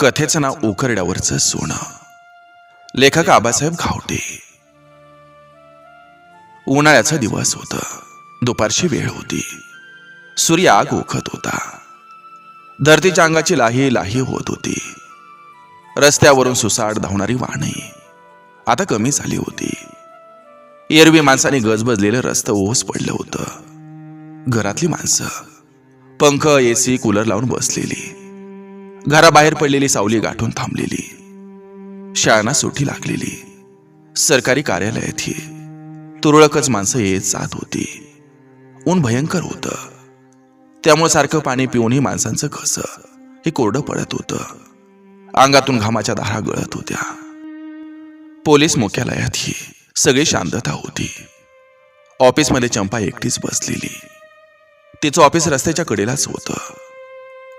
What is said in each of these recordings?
कथेचं नाव उकरड्यावरचं सोनं. लेखक आबासाहेब घावटे. उन्हाळ्याचा दिवस होता. दुपारची वेळ होती. सूर्य आग ओखत होता. धरतीच्या अंगाची लाही लाही होत होती. रस्त्यावरून सुसाट धावणारी वाहने आता कमी झाली होती. एरवी माणसाने गजबजलेलं रस्तं ओस पडलं होतं. घरातली माणसं पंख, एसी, कूलर लावून बसलेली. घराबाहेर पडलेली सावली गाठून थांबलेली. शाळांना सुट्टी लागलेली. सरकारी कार्यालयातही तुरळकच माणसं येत जात होती. ऊन भयंकर होतं. त्यामुळे सारखं पाणी पिऊनही माणसांचं घसं हे कोरडं पडत होतं. अंगातून घामाच्या धारा गळत होत्या. पोलीस मुख्यालयातही सगळी शांतता होती. ऑफिसमध्ये चंपा एकटीच बसलेली. तिचं ऑफिस रस्त्याच्या कडेलाच होतं.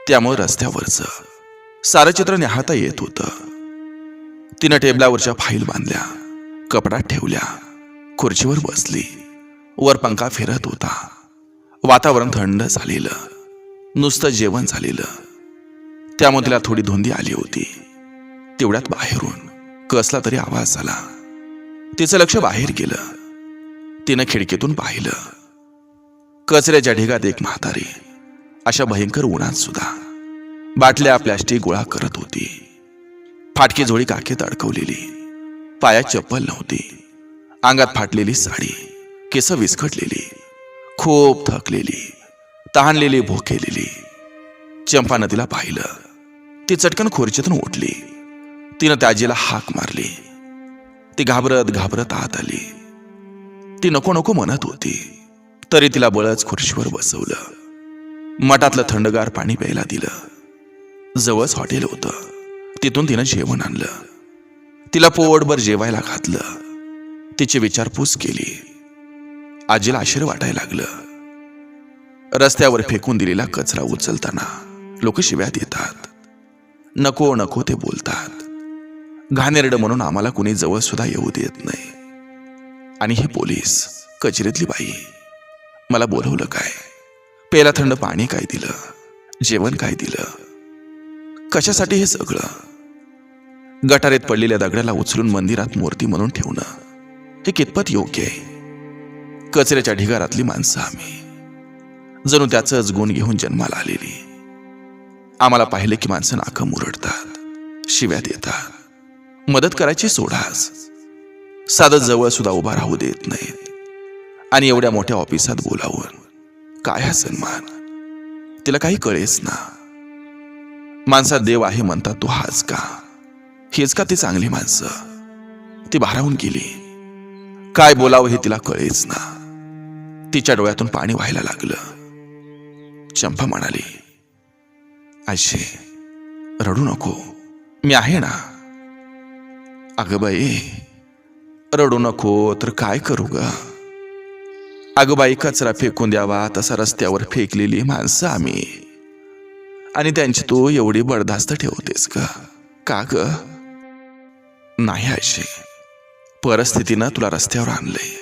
त्यामुळे रस्त्यावरचं सारं चित्र निहाळता येत होतं. तिनं टेबलावरच्या फाईल बांधल्या, कपडात ठेवल्या, खुर्चीवर बसली. वर पंखा फिरत होता. वातावरण थंड झालेलं, नुसतं जेवण झालेलं. त्यामुळे तिला थोडी धुंदी आली होती. तेवढ्यात बाहेरून कसला तरी आवाज आला. तिचं लक्ष बाहेर गेलं. तिनं खिडकीतून पाहिलं. कचऱ्याच्या ढिगात एक म्हातारी अशा भयंकर उन्हात सुद्धा बाटल्या प्लॅस्टिक गोळा करत होती. फाटकी झोळी काखेत अडकवलेली, पायात चप्पल नव्हती, अंगात फाटलेली साडी, केस विस्कटलेली, खूप थकलेली, तहानलेली, भोकेलेली. चंपानं तिला पाहिलं. ती चटकन खुर्चीतून उठली. तिनं त्या आजीला हाक मारली. ती घाबरत घाबरत आत आली. ती नको नको म्हणत होती, तरी तिला बळच खुर्चीवर बसवलं. मठातलं थंडगार पाणी प्यायला दिलं. जवळच हॉटेल होतं. तिथून तिनं जेवण आणलं. तिला पोटभर जेवायला घातलं. तिची विचारपूस केली. आजीला आश्चर्य वाटायला लागलं. रस्त्यावर फेकून दिलेला कचरा उचलताना लोक शिव्या देतात. नको नको ते बोलतात. घाणेरडं म्हणून आम्हाला कुणी जवळ सुद्धा येऊ देत नाही. आणि हे पोलीस कचेरीतली बाई मला बोलवलं काय? प्यायला थंड पाणी काय दिलं? जेवण काय दिलं? कशासाठी हे सगळं? गटारीत पडलेल्या दगडाला उचलून मंदिरात मूर्ती म्हणून ठेवणं हे कितपत योग्य आहे? कचऱ्याच्या ढिगारातली माणसं आम्ही, जणू त्याचंच गुण घेऊन जन्माला आलेली. आम्हाला पाहिलं की माणसं नाकं मुरडतात, शिव्या देतात. मदत करायची सोडाच, साधं जवळ सुद्धा उभा राहू देत नाहीत. आणि एवढ्या मोठ्या ऑफिसात बोलावून काय हा सन्मान? तिला काही कळेच ना. माणसात देव आहे म्हणतात तो हाच का? हेच का ती चांगली माणसं? ती भारावून गेली. काय बोलावं हे तिला कळेच ना. तिच्या डोळ्यातून पाणी व्हायला लागलं. चंपा म्हणाली, आजी रडू नको, मी आहे ना. अगं बाई रडू नको तर काय करू ग? अगं बाई, कचरा फेकून द्यावा तसा रस्त्यावर फेकलेली माणसं आम्ही, आणि त्यांची तू एवढी बडदास्त ठेवतेस ग? का ग? नाही आजी, परिस्थितीनं तुला रस्त्यावर आणलंय.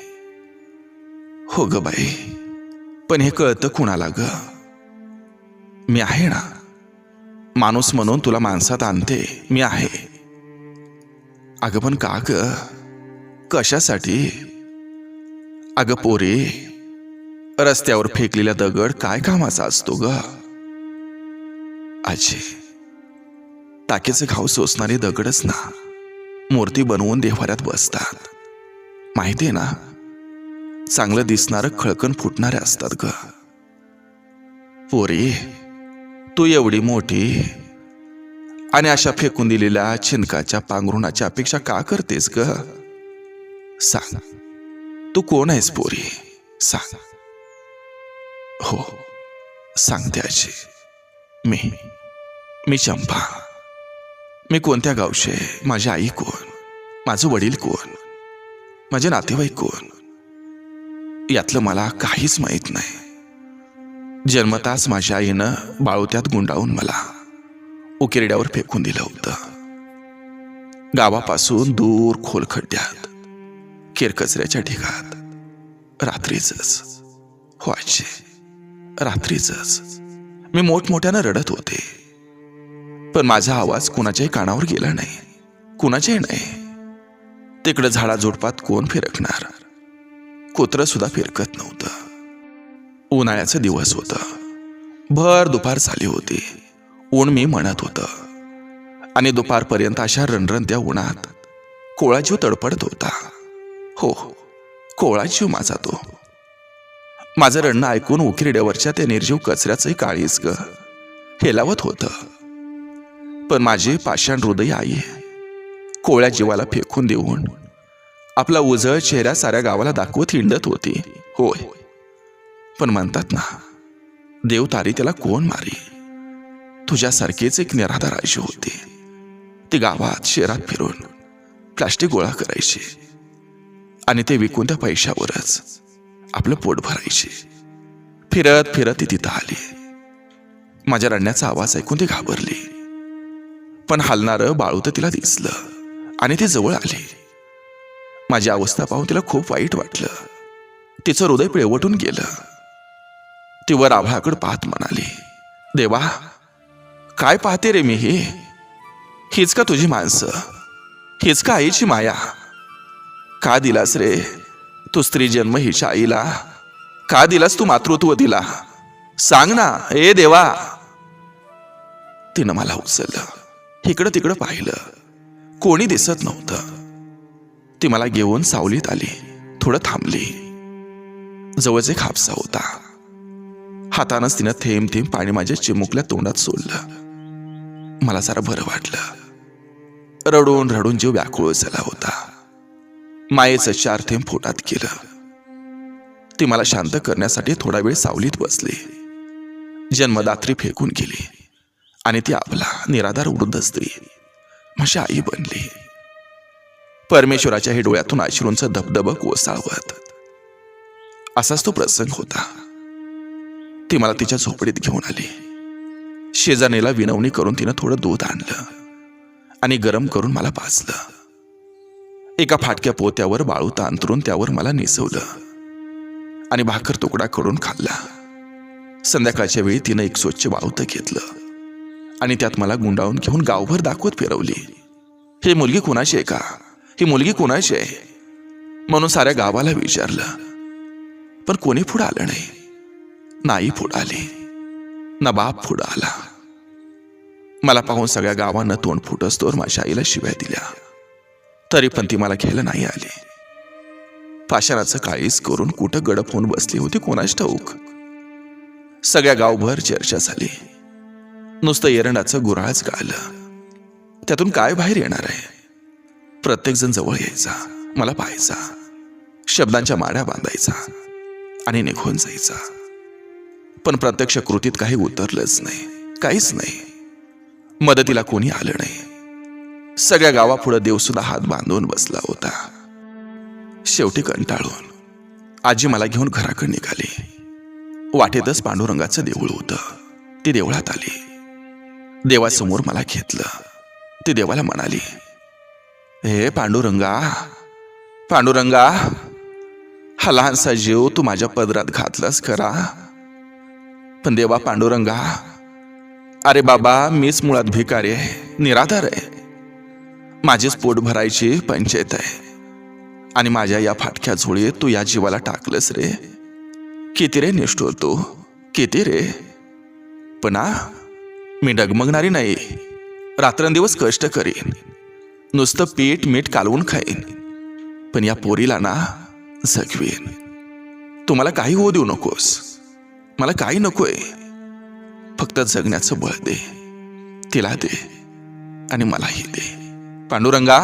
हो ग बाई, पण हे कळतं कुणाला ग? मी आहे ना. माणूस म्हणून तुला माणसात आणते, मी आहे. अगं पण का ग? कशासाठी? अगं पोरी, रस्त्यावर फेकलेला दगड काय कामाचा असतो ग? आजी, टाकीचे घाव सोसणारे दगडच ना मूर्ती बनवून देव्हाऱ्यात बसतात. माहितीये ना, चांगलं दिसणारं खळकन फुटणारे असतात ग. पोरी, तू एवढी मोठी आणि अशा फेकून दिलेल्या चिंकाच्या पांघरुणाची अपेक्षा का करतेस ग? सांग, तू कोण आहेस पोरी? सांग. हो सांगते आजी. मी चंपा. मी कोणत्या गावचे? माझी आई कोण? माझं वडील कोण? माझे नातेवाईक कोण? यातलं मला काहीच माहीत नाही. जन्मताच माझ्या आईनं बाळोत्यात गुंडाळून मला उकिरड्यावर फेकून दिलं होतं. गावापासून दूर खोल खड्ड्यात, केरकचऱ्याच्या ढिगात. रात्रीच. हो आजी, रात्रीच मी मोठमोठ्यानं रडत होते. पण माझा आवाज कुणाच्याही कानावर गेला नाही, कुणाच्याही नाही. तिकडे झाडाझुडपात कोण फिरकणार? कुत्रं सुद्धा फिरकत नव्हतं. उन्हाळ्याचा दिवस होता. भर दुपार झाली होती. ऊन मी म्हणत होतं आणि दुपारपर्यंत अशा रणरणत्या उन्हात कोळा जीव तडपडत होता. हो, कोळा जीव माझा तो. माझं रडणं ऐकून उकिरड्यावरच्या त्या निर्जीव कचऱ्याचंही काळीज ग हेलावत होतं. पण माझी पाषाण हृदय आई कोळ्या जीवाला फेकून देऊन आपला उजळ चेहरा साऱ्या गावाला दाखवत हिंडत होती. होय, पण म्हणतात ना, देव तारी त्याला कोण मारी. तुझ्यासारखीच एक निराधार आजी होती. ती गावात शहरात फिरून प्लास्टिक गोळा करायची आणि ते विकून त्या पैशावरच आपलं पोट भरायची. फिरत फिरत ती तिथं आली. माझ्या रडण्याचा आवाज ऐकून ती घाबरली. पण हलणारं बाळू तर तिला दिसलं आणि ती जवळ आली. माझी अवस्था पाहून तिला खूप वाईट वाटलं. तिचं हृदय पिळवटून गेलं. ती वर आभाळाकडे पाहत म्हणाली, देवा, काय पाहते रे मी? हीच का तुझी माणसं? हीच का आईची माया? का दिलास रे तू स्त्री जन्म हिच्या आईला? का दिलास तू मातृत्व तिला? सांग ना, ए देवा. तिनं मला उचललं. इकडं तिकडं पाहिलं. कोणी दिसत नव्हतं. ती मला घेऊन सावलीत आली. थोडं थांबली. जवळच एक हापसा होता. हातानंच तिनं थेंब थेंब पाणी माझ्या चिमुकल्या तोंडात सोडलं. मला जरा बरं वाटलं. रडून रडून जीव व्याकुळ झाला होता. मायेचं 4 थेंब पोटात गेलं. ती मला शांत करण्यासाठी थोडा वेळ सावलीत बसली. जन्मदात्री फेकून गेली आणि ती आपला निराधार वृद्ध स्त्री माझी आई बनली. परमेश्वराच्या हे डोळ्यातून अश्रूंचा धबधब कोसळवत असाच तो प्रसंग होता. ती मला तिच्या झोपडीत घेऊन आली. शेजारणीला विनवणी करून तिनं थोडं दूध आणलं आणि गरम करून मला पाजलं. एका फाटक्या पोत्यावर बाळूत अंतरून त्यावर मला निसवलं आणि भाकर तुकडा करून खाल्ला. संध्याकाळच्या वेळी तिनं एक स्वच्छ बाळूत घेतलं आणि त्यात मला गुंडाळून घेऊन गावभर दाखवत फिरवली. ही मुलगी कुणाची आहे का? ही मुलगी कुणाची आहे म्हणून साऱ्या गावाला विचारलं. पण कोणी पुढं आलं नाही. नाही पुढं आली, ना बाप पुढं आला. मला पाहून सगळ्या गावानं तोंड फुटस्तोवर माझ्या आईला शिव्या दिल्या. तरी पण ती मला घ्यायला नाही आली. पाषाणाचं काळीज करून कुठं गडप होऊन बसली होती कोणाच ठाऊक. सगळ्या गावभर चर्चा झाली. नुसतं एरंडाचं गुऱ्हाळच गाळलं. त्यातून काय बाहेर येणार आहे? प्रत्येक जण जवळ यायचा, मला पाहायचा, शब्दांच्या माड्या बांधायचा आणि निघून जायचा. पण प्रत्यक्ष कृतीत काही उतरलंच नाही, काहीच नाही. मदतीला कोणी आलं नाही. सगळ्या गावापुढं देव सुद्धा हात बांधून बसला होता. शेवटी कंटाळून आजी मला घेऊन घराकडे निघाली. वाटेतच पांडुरंगाचं देऊळ होतं. ती देवळात आली. देवासमोर मला घेतलं. ती देवाला म्हणाली, हे पांडुरंगा, पांडुरंगा, हा लहानसा जीव तू माझ्या पदरात घातलास खरा, पण देवा पांडुरंगा, अरे बाबा, मीच मुळात भिकारी आहे, निराधार आहे. माझीच पोट भरायची पंचायत आहे आणि माझ्या या फाटक्या झोळीत तू या जीवाला टाकलंस रे. किती रे निष्ठुर तू, किती रे. पण मी डगमगणारी नाही. रात्रंदिवस कष्ट करीन, नुसतं पीठ मीठ कालवून खाईन, पण या पोरीला ना जगवीन. तुम्हाला काही होऊ देऊ नकोस. मला काही नकोय. फक्त जगण्याचं बळ दे. तिला दे आणि मलाही दे. पांडुरंगा,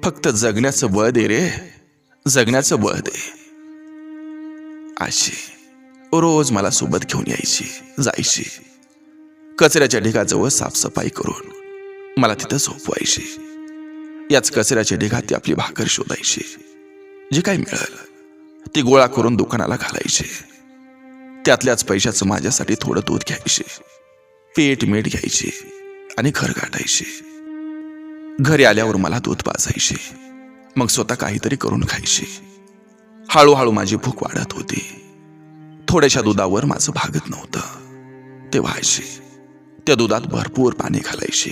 फक्त जगण्याचं बळ दे रे, जगण्याचं बळ दे. आजी रोज मला सोबत घेऊन यायची, जायची. कचऱ्याच्या ढिगाजवळ साफसफाई करून मला तिथं झोपवायची. याच कचऱ्याच्या ढिगात ती आपली भाकर शोधायची. जे काही मिळालं ती गोळा करून दुकानाला घालायची. त्यातल्याच पैशाचं माझ्यासाठी थोडं दूध घ्यायची, पीठ मीठ घ्यायची आणि घर गाठायची. घरी आल्यावर मला दूध पाजायची, मग स्वतः काहीतरी करून खायची. हळूहळू माझी भूक वाढत होती. थोड्याशा दुधावर माझं भागत नव्हतं. ते व्हायची. त्या दुधात भरपूर पाणी घालायचे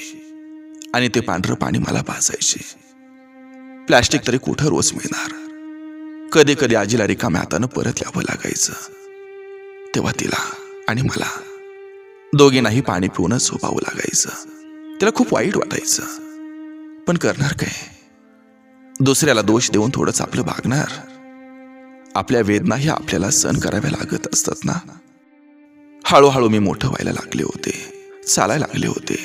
आणि ते पांढरं पाणी मला पाजायचे. प्लॅस्टिक तरी कुठं रोज मिळणार. कधी कधी आजीला रिकाम्या हातानं परत यावं लागायचं. तेव्हा तिला आणि मला दोघींनाही पाणी पिऊनच झोपावं लागायचं. तिला खूप वाईट वाटायचं, पण करणार काय? दुसऱ्याला दोष देऊन थोडंच आपलं भागणार. आपल्या वेदनाही आपल्याला सहन कराव्या लागत असतात ना. हळूहळू मी मोठं व्हायला लागले होते, चालायला लागले होते,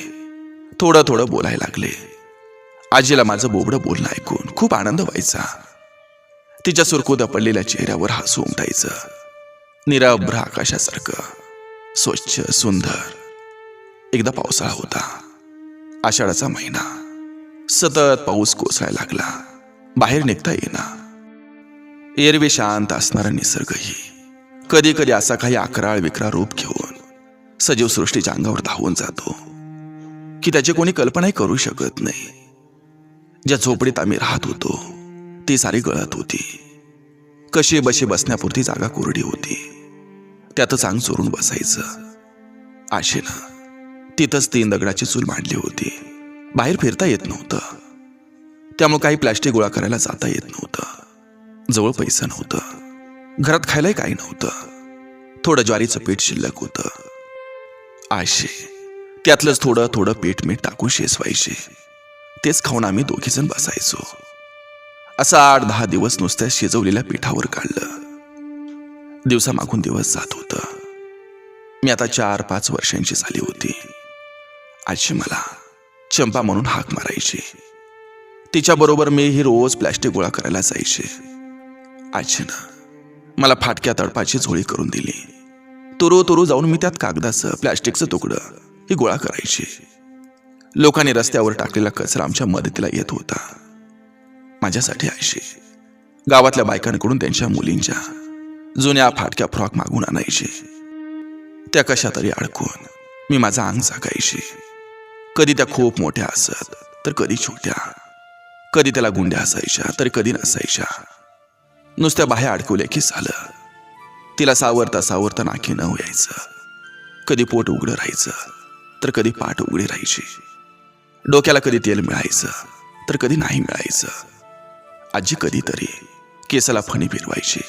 थोडं थोडं बोलायला लागले. आजीला माझं बोबडं बोलणं ऐकून खूप आनंद व्हायचा. तिच्या सुरकुत्या पडलेल्या चेहऱ्यावर हसू उमटायचं. निरभ्र आकाशासारखं स्वच्छ सुंदर. एकदा पावसाळा होता, आषाढाचा महिना. सतत पाऊस कोसळायला लागला. बाहेर निघता येईना. एरवी शांत असणारा निसर्गही कधी कधी असा काही अकराळ विक्राळ रूप घेऊन सजीव सृष्टीच्या अंगावर धावून जातो की त्याची कोणी कल्पनाही करू शकत नाही. ज्या झोपडीत आम्ही राहत होतो ती सारी गळत होती. कशी बशी बसण्यापुरती जागा कोरडी होती. त्यातच अंग चोरून बसायचं. आशेनं तिथंच 3 दगडाची चूल मांडली होती. बाहेर फिरता येत नव्हतं, त्यामुळे काही प्लॅस्टिक गोळा करायला जाता येत नव्हतं. जवळ पैसा नव्हतं, घरात खायलाही काही नव्हतं. थोडं ज्वारीचं पीठ शिल्लक होतं. आशे त्यातलंच थोडं थोडं पीठ मीठ टाकून शेसवायचे. तेच खाऊन आम्ही दोघीजण बसायचो. असं 8-10 दिवस नुसत्या शिजवलेल्या पिठावर काढलं. दिवसामागून दिवस जात होतं. मी आता 4-5 वर्षांची झाली होती. आजी मला चंपा म्हणून हाक मारायची. तिच्याबरोबर मीही रोज प्लॅस्टिक गोळा करायला जायचे. आजीनं मला फाटक्या तडपाची झोळी करून दिली. तुरू जाऊन मी त्यात कागदाचं प्लॅस्टिकचं तुकडं ही गोळा करायची. लोकांनी रस्त्यावर टाकलेला कचरा आमच्या मदतीला येत होता. माझ्यासाठी आयशी गावातल्या बायकांकडून त्यांच्या मुलींच्या जुन्या फाटक्या फ्रॉक मागून आणायची. त्या कशा तरी अडकून मी माझं अंग झाकायची. कधी त्या खूप मोठ्या असत तर कधी छोट्या. कधी त्याला गुंड्या असायच्या तर कधी नसायच्या. नुसत्या बाह्या अडकवल्या की झालं. तिला सावरता नाकी न यायचं. कधी पोट उघडं राहायचं तर कधी पाठ उघडी राहायची. डोक्याला कधी तेल मिळायचं तर कधी नाही मिळायचं. आजी कधीतरी केसाला फणी फिरवायची,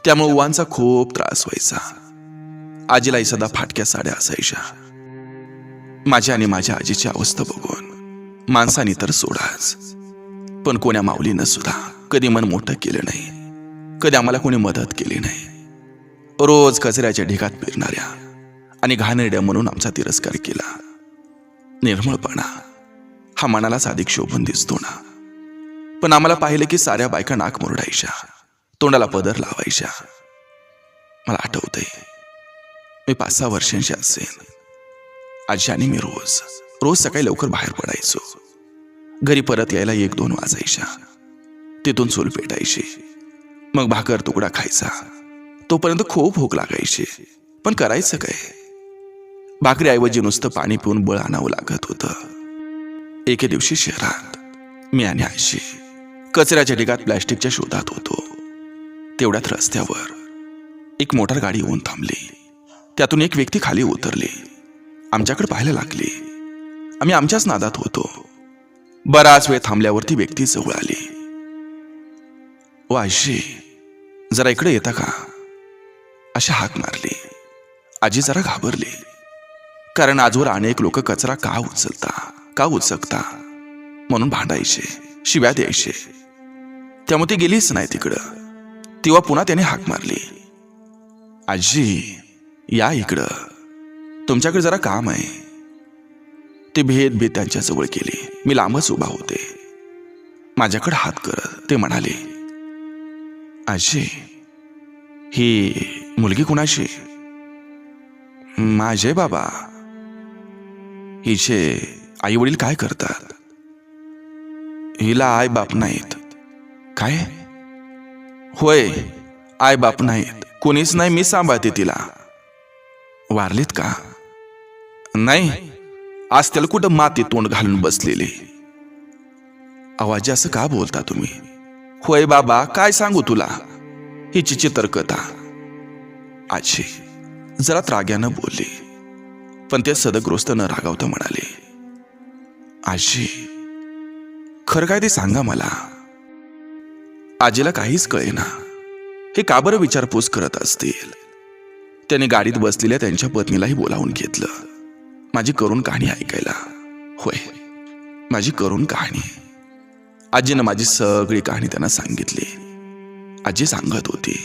त्यामुळे उवांचा खूप त्रास व्हायचा. आजीलाही सदा फाटक्या साड्या असायच्या. माझ्या आणि माझ्या आजीची अवस्था बघून माणसानी तर सोडाच, पण कोण्या माऊलीनं सुद्धा कधी मन मोठं केलं नाही. कधी आम्हाला कोणी मदत केली नाही. रोज कचऱ्याच्या ढिगात फिरणाऱ्या आणि घाणेरड्या म्हणून आमचा तिरस्कार केला. निर्मळपणा हा मनालाच अधिक शोभून दिसतो ना. पण आम्हाला पाहिलं की साऱ्या बायका नाक मुरडायच्या, तोंडाला पदर लावायच्या. मला आठवतंय, मी 5-6 वर्षांची असेन. आजी आणि मी रोज सकाळी लवकर बाहेर पडायचो. घरी परत यायला 1-2 वाजायच्या. तिथून चूल पेटायची, मग भाकर तुकडा खायचा. तोपर्यंत खूप भूक लागायची, पण करायचं काय? भाकरीऐवजी नुसतं पाणी पिऊन बळ आणावं लागत होतं. एके दिवशी शहरात मी आणि आजी कचऱ्याच्या ढिगात प्लॅस्टिकच्या शोधात होतो. तेवढ्यात रस्त्यावर एक मोटार गाडी येऊन थांबली. त्यातून एक व्यक्ती खाली उतरली. आमच्याकडे पाहायला लागली. आम्ही आमच्याच नादात होतो. बराच वेळ थांबल्यावर ती व्यक्ती जवळ आली. "ओ आजी, जरा इकडे येता का?" अशी हाक मारली. आजी जरा घाबरली, कारण आजवर अनेक लोक कचरा का उचकता म्हणून भांडायचे, शिव्या द्यायचे. त्यामुळे ती गेलीच नाही तिकडं. तेव्हा पुन्हा त्याने हाक मारली, "आजी, या इकडं, तुमच्याकडे जरा काम आहे." ते भेद त्यांच्या जवळ गेली. मी लांबच उभा होते. माझ्याकडे हात करत ते म्हणाले, "आजी, ही मुलगी कुणाची?" "माझे बाबा." "हिचे आई वडील काय करतात?" "हिला आई बाप नाहीत." "काय?" "होय, आई बाप नाहीत, कोणीच नाही, मी सांभाळते तिला." "वारलीत का?" "नाही, आज त्याला कुठं माती तोंड घालून बसलेली." "आवाजी, असं का बोलता तुम्ही?" "होय बाबा, काय सांगू तुला, हिची चित्रकथा." आजी जरा त्राग्यानं बोलली, पण ते सदग्रस्त न रागावता म्हणाले, आजी, खरं काय ते सांगा मला. आजीला काहीच कळेना. हे का बरं विचारपूस करत असतील. त्याने गाडीत बसलेल्या त्यांच्या पत्नीलाही बोलावून घेतलं, माझी करुण कहाणी ऐकायला. होय, माझी करुण कहाणी. आजीनं माझी सगळी कहाणी त्यांना सांगितली. आजी सांगत होती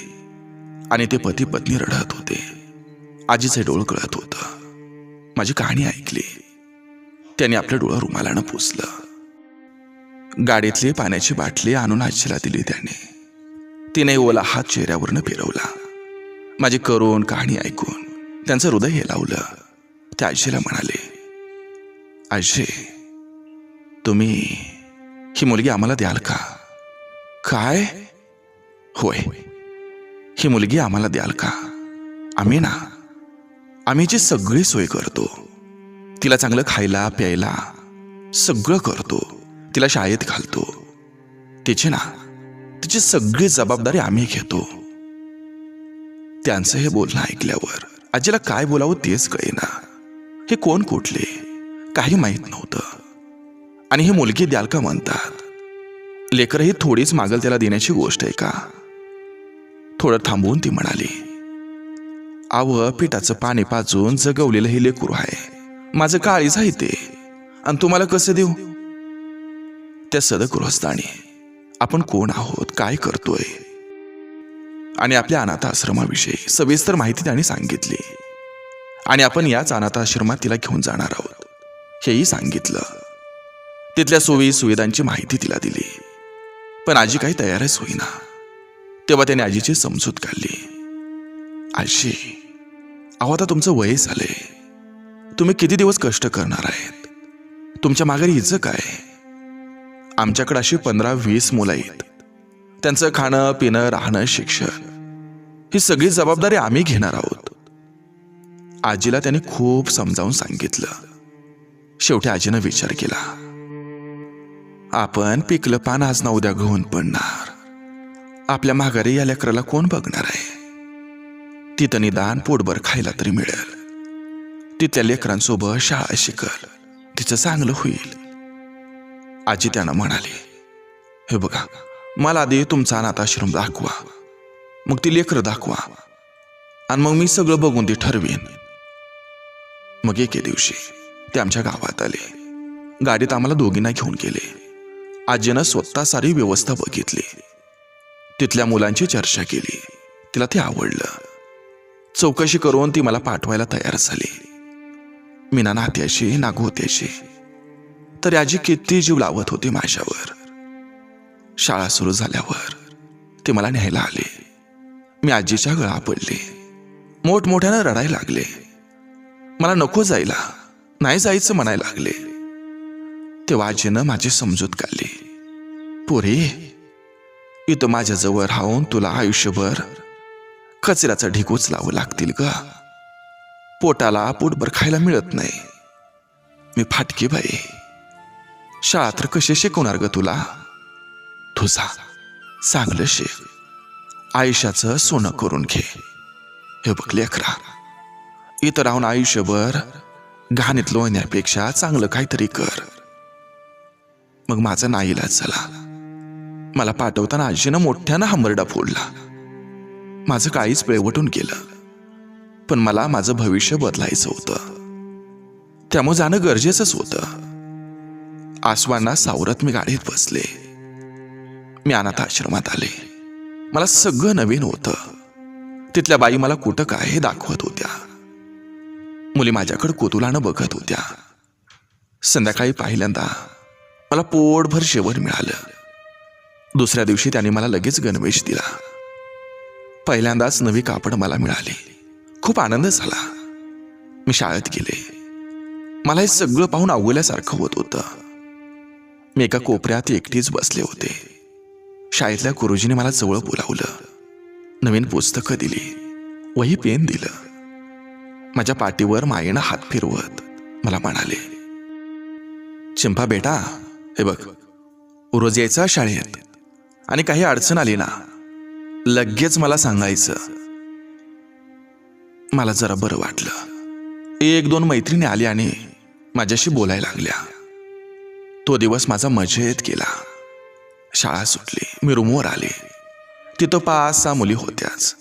आणि ते पती पत्नी रडत होते. आजीचे डोळं कळत होतं. माझी कहाणी ऐकली. त्याने आपलं डोळं रुमालानं पुसलं. गाडीतली पाण्याची बाटली आणून आजीला दिली त्याने. तिने ओला हात चेहऱ्यावरनं फिरवला. माझी करुण कहाणी ऐकून त्यांचं हृदय हेलावलं. त्या आजीला म्हणाले, आजी, तुम्ही ही मुलगी आम्हाला द्याल का? काय? होय, ही मुलगी आम्हाला द्याल का? आम्ही हिची सगळी सोय करतो. तिला चांगलं खायला प्यायला सगळं करतो. तिला शाळेत घालतो. तिची सगळी जबाबदारी आम्ही घेतो. त्यांचं हे बोलणं ऐकल्यावर आजीला काय बोलावं तेच कळेना. हे कोण कुठले काही माहीत नव्हतं. आणि ही मुलगी द्याल का म्हणतात. लेकरही थोडीच मागल त्याला देण्याची गोष्ट आहे का? थोडं थांबवून ती म्हणाली, आव, पिठाचं पाणी पाजून जगवलेलं हे लेकरू आहे. माझं काळीच आहे ते, आणि तुम्हाला कसं देऊ? त्या सदगृहस्थाने आपण कोण आहोत, काय करतोय आणि आपल्या अनाथ आश्रमाविषयी सविस्तर माहिती त्यांनी सांगितली. आणि आपण याच अनाथ आश्रमात तिला घेऊन जाणार आहोत हेही सांगितलं. तिथल्या सोयी सुविधांची माहिती तिला दिली. पण आजी काही तयारच होईना. तेव्हा त्याने आजीची समजूत काढली. आजी, अहो, आता तुमचं वय झालंय. तुम्ही किती दिवस कष्ट करणार आहेत? तुमच्या माघारी हिचं काय? आमच्याकडे अशी 15-20 मुलं आहेत. त्यांचं खाणं पिणं राहणं शिक्षण ही सगळी जबाबदारी आम्ही घेणार आहोत. आजीला त्याने खूप समजावून सांगितलं. शेवटी आजीनं विचार केला, आपण पिकलं पान आज ना उद्या गळून पडणार. आपल्या माघारी या लेकराला कोण बघणार आहे? तिथं निदान पोटभर खायला तरी मिळेल. तिथल्या लेकरांसोबत शाळा शिकल, तिचं चांगलं होईल. आजी त्यानं म्हणाली, हे बघा, मला आधी तुमचा अनाथाश्रम दाखवा, मग ती लेकरं दाखवा, आणि मग मी सगळं बघून ती ठरवीन. मग एके दिवशी ते आमच्या गावात आले. गाडीत आम्हाला दोघींना घेऊन गेले. आजीनं स्वतः सारी व्यवस्था बघितली. तिथल्या मुलांची चर्चा केली. तिला ते आवडलं. चौकशी करून ती मला पाठवायला तयार झाली. मी ना नात्याशी ना गोत्याशी, तरी आजी किती जीव लावत होती माझ्यावर. शाळा सुरू झाल्यावर ते मला न्यायला आले. मी आजीच्या गळा पडले. मोठमोठ्यानं रडायला लागले. मला नको जायला, नाही जायचं म्हणायला लागले. तेव्हा आजीनं माझी समजूत काढली. पोरी, इथं माझ्याजवळ राहून तुला आयुष्यभर कचऱ्याचा ढीग उचलावं लागतील ग. पोटाला पोटभर खायला मिळत नाही. मी फाटकी बाई. शाळा तर कशी शिकवणार ग तुला? तुझा चांगलं शिक, आयुष्याचं सोनं करून घे. हे बघ लेकरा, इथं राहून आयुष्यभर घाणीत लोळण्यापेक्षा चांगलं काहीतरी कर. मग माझा नाईलाज झाला. मला पाठवताना आजीनं मोठ्यानं हंबरडा फोडला. माझं काळीच पिळवटून गेलं. पण मला माझं भविष्य बदलायचं होतं. त्यामुळे जाणं गरजेचंच होतं. आसवांना सावरत मी गाडीत बसले. मी अनाथ आश्रमात आले. मला सगळं नवीन होतं. तिथल्या बाई मला कुठं काय हे दाखवत होत्या. मुली माझ्याकडे कुतूहलानं बघत होत्या. संध्याकाळी पहिल्यांदा मला पोटभर जेवण मिळालं. दुसऱ्या दिवशी त्याने मला लगेच गणवेश दिला. पहिल्यांदाच नवी कापड मला मिळाली. खूप आनंद झाला. मी शाळेत गेले. मला हे सगळं पाहून अवघल्यासारखं होत होतं. मी एका कोपऱ्यात एकटीच बसले होते. शाळेतल्या गुरुजीने मला जवळ बोलावलं. नवीन पुस्तकं दिली, वही पेन दिलं. माझ्या पाठीवर मायेनं हात फिरवत मला म्हणाले, चिंपा बेटा, हे बघ, रोज यायचं शाळेत, आणि काही अडचण आली ना लगेच मला सांगायचं. मला जरा बरं वाटलं. एक दोन मैत्रिणी आल्या आणि माझ्याशी बोलायला लागल्या. तो दिवस माझा मजेत गेला. शाळा सुटली, मी रूमवर आले. तिथं 5-6 मुली होत्याच.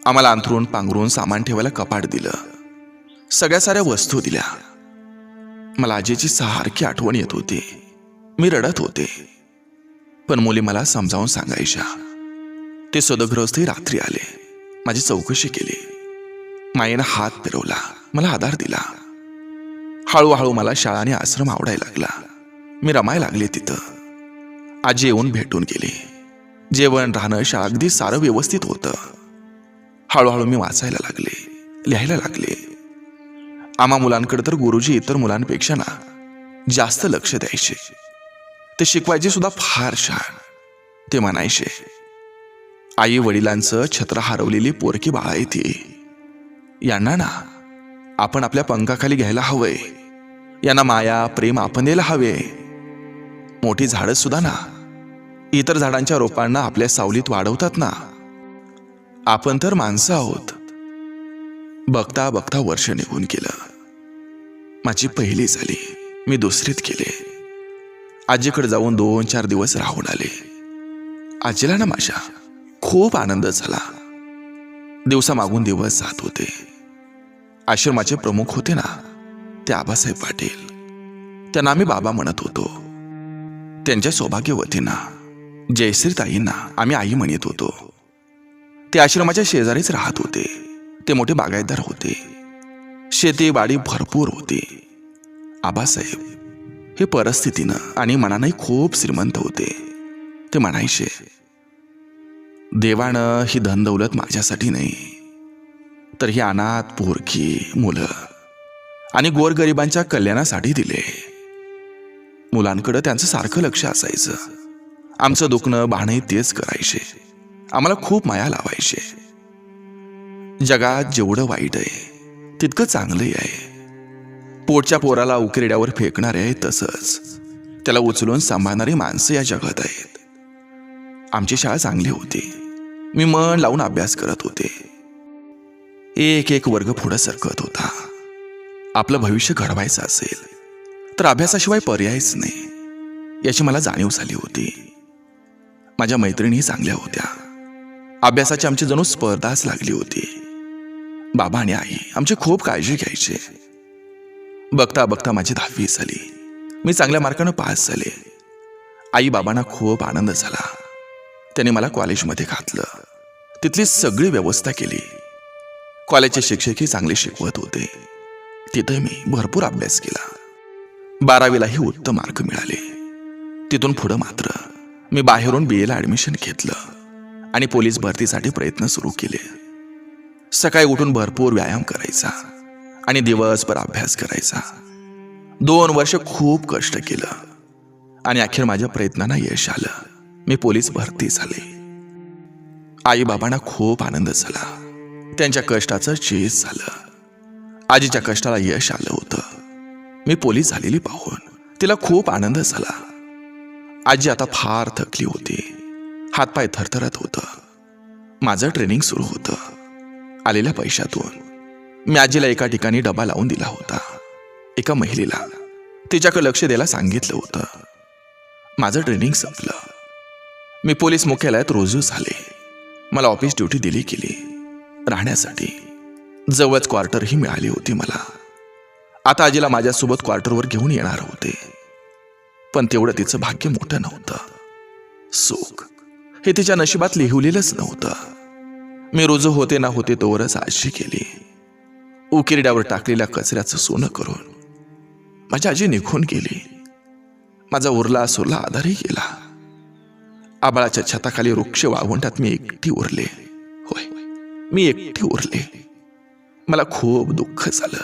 आम्हाला अंथरून पांघरून सामान ठेवायला कपाट दिलं. सगळ्या साऱ्या वस्तू दिल्या. मला आजीची सारखी आठवण येत होती. मी रडत होते. पण मुली मला समजावून सांगायच्या. ते सदगृहस्थही रात्री आले. माझी चौकशी केली. मायेनं हात फिरवला, मला आधार दिला. हळूहळू मला शाळा आणि आश्रम आवडायला लागला. मी रमायला लागले तिथं. आजी येऊन भेटून गेली. जेवण, राहणं, शाळा अगदी सारं व्यवस्थित होतं. हळूहळू मी वाचायला लागले, लिहायला लागले. आम्हा मुलांकडे तर गुरुजी इतर मुलांपेक्षा ना जास्त लक्ष द्यायचे. ते शिकवायचे सुद्धा फार छान. ते म्हणायचे, आई वडिलांचं छत्र हरवलेली पोरकी बाळा आहे ती. यांना ना आपण आपल्या पंखाखाली घ्यायला हवंय. यांना माया प्रेम आपण द्यायला हवे. मोठी झाडं सुद्धा ना इतर झाडांच्या रोपांना आपल्या सावलीत वाढवतात ना. आपण तर माणसं आहोत. बघता बघता वर्ष निघून गेलं. माझी पहिली झाली, मी दुसरीत गेले. आजीकडे जाऊन 2-4 दिवस राहून आले. आजीला ना माझ्या खूप आनंद झाला. दिवसामागून दिवस जात होते. आश्रमाचे प्रमुख होते ना ते आबासाहेब पाटील, त्यांना आम्ही बाबा म्हणत होतो. त्यांच्या सौभाग्यवतींना जयश्रीताईंना आम्ही आई म्हणत होतो. ते आश्रमाच्या शेजारीच राहत होते. ते मोठे बागायतदार होते. शेती बाडी भरपूर होती. आबासाहेब हे परिस्थितीनं आणि मनानंही खूप श्रीमंत होते. ते म्हणायचे, देवानं ही धनदौलत माझ्यासाठी नाही, तर ही अनाथ पोरकी मुलं आणि गोरगरिबांच्या कल्याणासाठी दिले. मुलांकडे त्यांचं सारखं लक्ष असायचं. आमचं दुखणं भाणंही तेच करायचे. आम्हाला खूप माया लावायचे. जगात जेवढं वाईट आहे तितकं चांगलंही आहे. पोटच्या पोराला उकिरड्यावर फेकणारे आहे, तसंच त्याला उचलून सांभाळणारी माणसं या जगात आहेत. आमची शाळा चांगली होती. मी मन लावून अभ्यास करत होते. एक एक वर्ग पुढे सरकत होता. आपलं भविष्य घडवायचं असेल तर अभ्यासाशिवाय पर्यायच नाही याची मला जाणीव झाली होती. माझ्या मैत्रिणी चांगल्या होत्या. अभ्यासाची आमची जणू स्पर्धाच लागली होती. बाबा आणि आई आमची खूप काळजी घ्यायचे. बघता बघता माझी 10वी झाली. मी चांगल्या मार्कानं पास झाले. आई बाबांना खूप आनंद झाला. त्यांनी मला कॉलेजमध्ये घातलं. तिथली सगळी व्यवस्था केली. कॉलेजचे शिक्षकही चांगले शिकवत होते. तिथे मी भरपूर अभ्यास केला. 12वीलाही उत्तम मार्क मिळाले. तिथून पुढं मात्र मी बाहेरून BA ला ॲडमिशन घेतलं आणि पोलीस भरतीसाठी प्रयत्न सुरू केले. सकाळी उठून भरपूर व्यायाम करायचा आणि दिवसभर अभ्यास करायचा. 2 वर्ष खूप कष्ट केलं आणि अखेर माझ्या प्रयत्नांना यश आलं. मी पोलीस भरती झाले. आई बाबांना खूप आनंद झाला. त्यांच्या कष्टाचं चीज झालं. आजीच्या कष्टाला यश आलं होतं. मी पोलीस झालेली पाहून तिला खूप आनंद झाला. आजी आता फार थकली होती. हातपाय थरथरत होतं. माझं ट्रेनिंग सुरू होतं. आलेल्या पैशातून मी आजीला एका ठिकाणी डबा लावून दिला होता. एका महिलेला तिच्याकडे लक्ष द्यायला सांगितलं होतं. माझं ट्रेनिंग संपलं. मी पोलीस मुख्यालयात रुजू झाले. मला ऑफिस ड्युटी दिली गेली. राहण्यासाठी जवळच क्वार्टरही मिळाली होती मला. आता आजीला माझ्यासोबत क्वार्टरवर घेऊन येणार होते. पण तेवढं तिचं भाग्य मोठं नव्हतं. सुख हे तिच्या नशिबात लिहिलेलंच नव्हतं. मी रुजू होते ना होते तोवरच आजी केली. उकिरड्यावर टाकलेल्या कचऱ्याचं सोनं करून माझी आजी निघून गेली. माझा उरला सुरला आधारही गेला. आबाळाच्या छताखाली वृक्ष वाळवंटात मी एकटी उरले. होय, मी एकटी उरले. मला खूप दुःख झालं.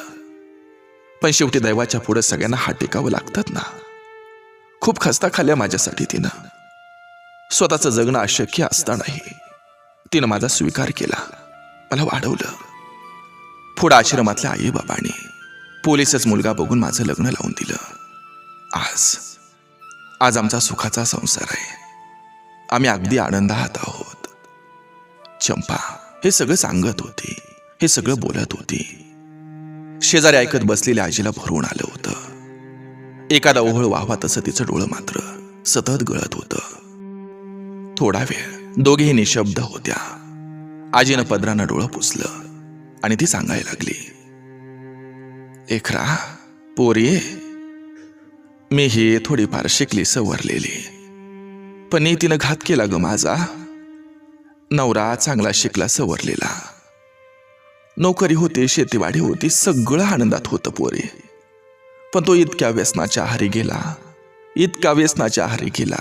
पण शेवटी दैवाच्या पुढे सगळ्यांना हात टेकावं लागतात ना. खूप खस्ता खाल्ल्या माझ्यासाठी तिनं. स्वतःचं जगणं अशक्य असतानाही तिनं माझा स्वीकार केला. मला वाढवलं. पुढं आश्रमातल्या आई बाबांनी पोलीसच मुलगा बघून माझं लग्न लावून दिलं. आज आमचा सुखाचा संसार आहे. आम्ही अगदी आनंदात आहोत. चंपा हे सगळं सांगत होती. हे सगळं बोलत होती. शेजारी ऐकत बसलेल्या आजीला भरवून आलं होतं. एखादा ओहळ व्हावा तसं तिचं डोळं मात्र सतत गळत होतं. थोडा वेळ दोघेही निशब्द होत्या. आजीनं पदरानं डोळं पुसलं आणि ती सांगायला लागली, लेकरा, पोरी, मी ही थोडीफार शिकली सवरलेली, पण नीतीनं घात केला ग माझा. नवरा चांगला शिकला सवरलेला, नोकरी होती, शेतीवाडी होती, सगळं आनंदात होतं पोरी. पण तो इतक्या व्यसनाच्या आहारी गेला, इतका व्यसनाच्या आहारी गेला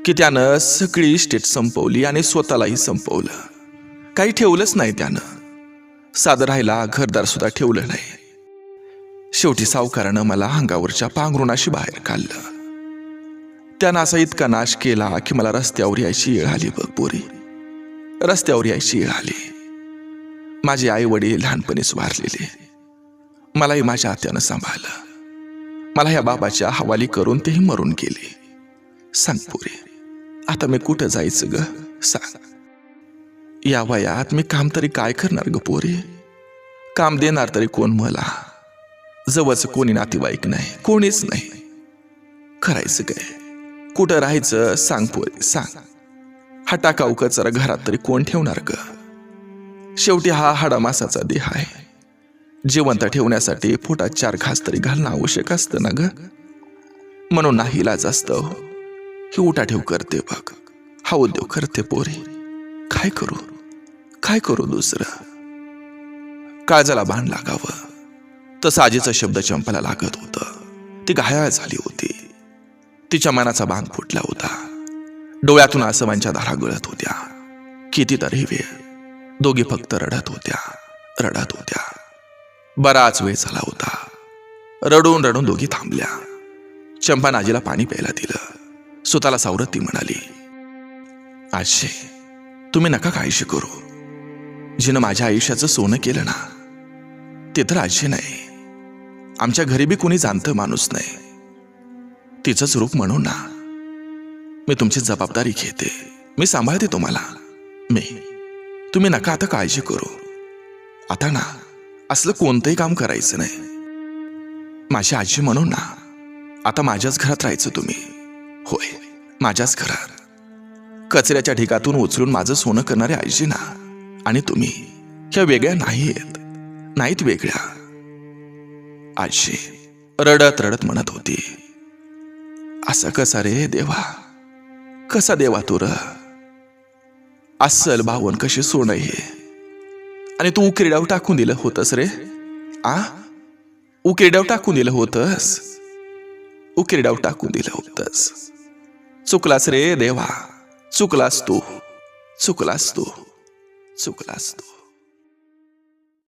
की त्यानं सगळी इस्टेट संपवली आणि स्वतःलाही संपवलं. काही ठेवलंच नाही त्यानं. साधं राहायला घरदार सुद्धा ठेवलं नाही. शेवटी सावकारानं मला अंगावरच्या पांघरुणाशी बाहेर काढलं. त्यानं असा इतका नाश केला की मला रस्त्यावर यायची वेळ आली बघ पोरी, रस्त्यावर यायची वेळ आली. माझे आई वडील लहानपणीच वारलेले. मलाही माझ्या आत्यानं सांभाळलं. मला ह्या बाबाच्या हवाली करून तेही मरून गेले. सांग पोरी, आता मी कुठं जायचं ग सांग. या वयात मी काम तरी काय करणार ग पोरी? काम देणार तरी कोण मला? जवळचं कोणी नातेवाईक नाही, कोणीच नाही. करायचं काय? कुठं राहायचं सांग पोरी सांग. हा टाकाऊ कचरा घरात तरी कोण ठेवणार ग? शेवटी हा हाडामासाचा देह आहे. जिवंत ठेवण्यासाठी पोटात 4 घास तरी घालणं आवश्यक असतं ना ग. म्हणून नाही इलाज असतं ही उठाठेव करते बघ, हा उद्योग करते पोरी. काय करू दुसरं? काळजाला बाण लागावं तसं आजीचा शब्द चंपाला लागत होतं. ती घायाळ झाली होती. तिच्या मनाचा बांध फुटला होता. डोळ्यातून आसवांच्या धारा गळत होत्या. कितीतरी वेळ दोघी फक्त रडत होत्या. बराच वेळ झाला होता. रडून रडून दोघी थांबल्या. चंपानं आजीला पाणी प्यायला दिलं. स्वतःला सावरत ती म्हणाली, आजी, तुम्ही नका काळजी करू. जिनं माझ्या आयुष्याचं सोनं केलं ना, ते तर आजी नाही. आमच्या घरी बी कोणी जाणतं माणूस नाही. तिचंच रूप म्हणून ना मी तुमची जबाबदारी घेते. मी सांभाळते तुम्हाला. तुम्ही नका आता काळजी करू. आता ना असलं कोणतंही काम करायचं नाही. माझी आजी म्हणून ना आता माझ्याच घरात राहायचं तुम्ही. होय, माझ्याच घरात. कचऱ्याच्या ढिगातून उचलून माझं सोनं करणारे आजी ना, आणि तुम्ही ह्या वेगळ्या नाहीत वेगळ्या. आजी रडत रडत म्हणत होती, असं कसा रे देवा, कसा देवा तू र? अस्सल भावन कशी सोनं हे, आणि तू उकिरड्यावर टाकून दिलं होतस रे. उकिरड्यावर टाकून दिलं होतस. चुकलास रे देवा, चुकलास तू.